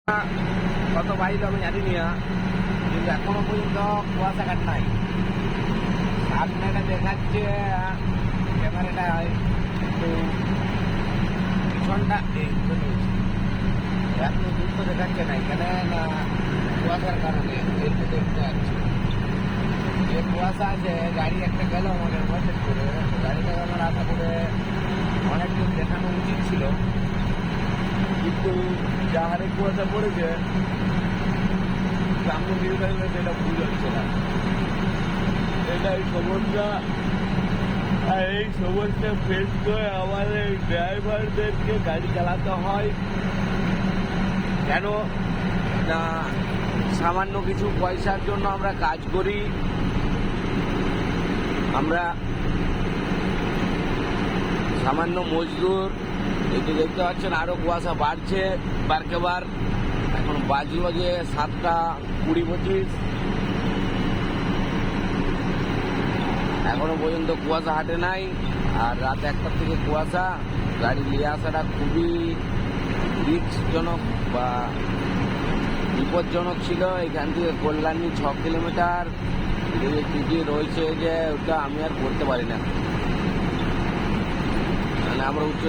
কত বাইল আমি জানি না, কিন্তু এখনো পর্যন্ত কুয়াশা কাট নাই। সামনে দেখাচ্ছে ক্যামেরাটা, একটু পিছনটা এখনো দূর তো দেখাচ্ছে না। এখানে না কুয়াশার কারণে একটু দেখতে পাচ্ছি যে কুয়াশা আছে। গাড়ি একটা গেল আমাদের ওভারটেক করে, গাড়িটা আমার আশা করে অনেকদিন দেখানো উচিত ছিল, কিন্তু যা হারে কুয়াশা পড়েছে সামনে ভিড় সেটা ভুল হচ্ছে না। এটাই সমস্যা। আর এই সমস্যা ফেস করে আমাদের ড্রাইভারদেরকে গাড়ি চালাতে হয়। কেন না সামান্য কিছু পয়সার জন্য আমরা কাজ করি। আমরা সামান্য মজদুর। এটি দেখতে পাচ্ছেন আরো কুয়াশা বাড়ছে বারকে বার। এখন বাজলো যে 7:20-25, এখনো পর্যন্ত কুয়াশা হাঁটে নাই। আর রাত 1টার থেকে কুয়াশা, গাড়ি নিয়ে আসাটা খুবই রিস্কজনক বা বিপজ্জনক ছিল। এখান থেকে কল্যাণী 6 কিলোমিটার টিটি রয়েছে, যে ওটা আমি আর করতে পারি না। মানে আমরা উচ্চ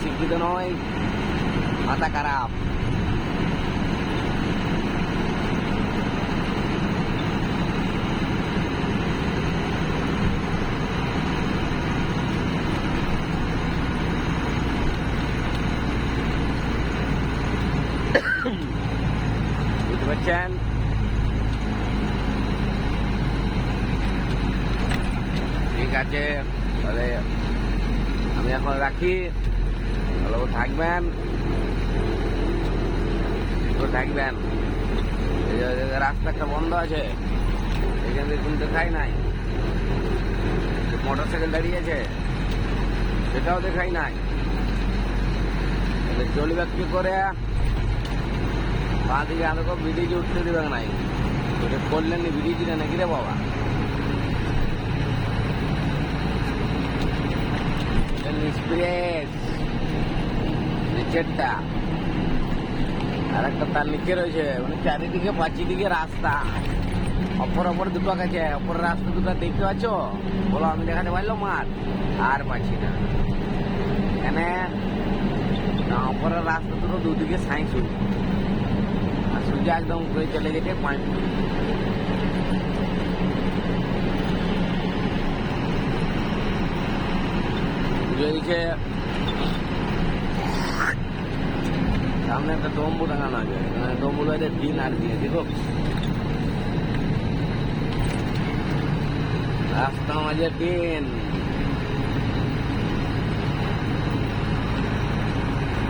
শিক্ষিত নয়, মাথা খারাপ। বুঝতে পারছেন? ঠিক আছে, তাহলে আমি এখন রাখি। ভালো থাকবেন, থাকবেন। রাস্তাটা বন্ধ আছে, এখান থেকে তুমি দেখাই নাই। মোটরসাইকেল দাঁড়িয়েছে, সেটাও দেখাই নাই। চলবে কি করে? বাঁ দিকে আমাকে ব্রিজে উঠতে দেবে নাই, ওটা করলেন ব্রিজটা নাকি রে বাবা? এক্সপ্রেস নিচেরটা, আর একটা তার নিচে রয়েছে। মানে চারিদিকে 5 দিকে রাস্তা, অপর দুটো গেছে। অপর রাস্তা দুটো দেখতে পাচ্ছ? বলো, আমি দেখাতে পারলাম মাঠ আর পাচ্ছি না। এখানে অপরের রাস্তা দুটো দুদিকে সাইন্স, আর সূর্য একদম উপরে চলে গেছে 5 মিনিট। বুঝে গেছে। সামনে একটা ডম্বু টাঙানো আছে, ডম্বু দিন আর দিয়ে দেখো রাস্তা মাঝে দিন।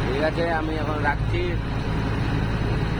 ঠিক আছে, আমি এখন রাখছি।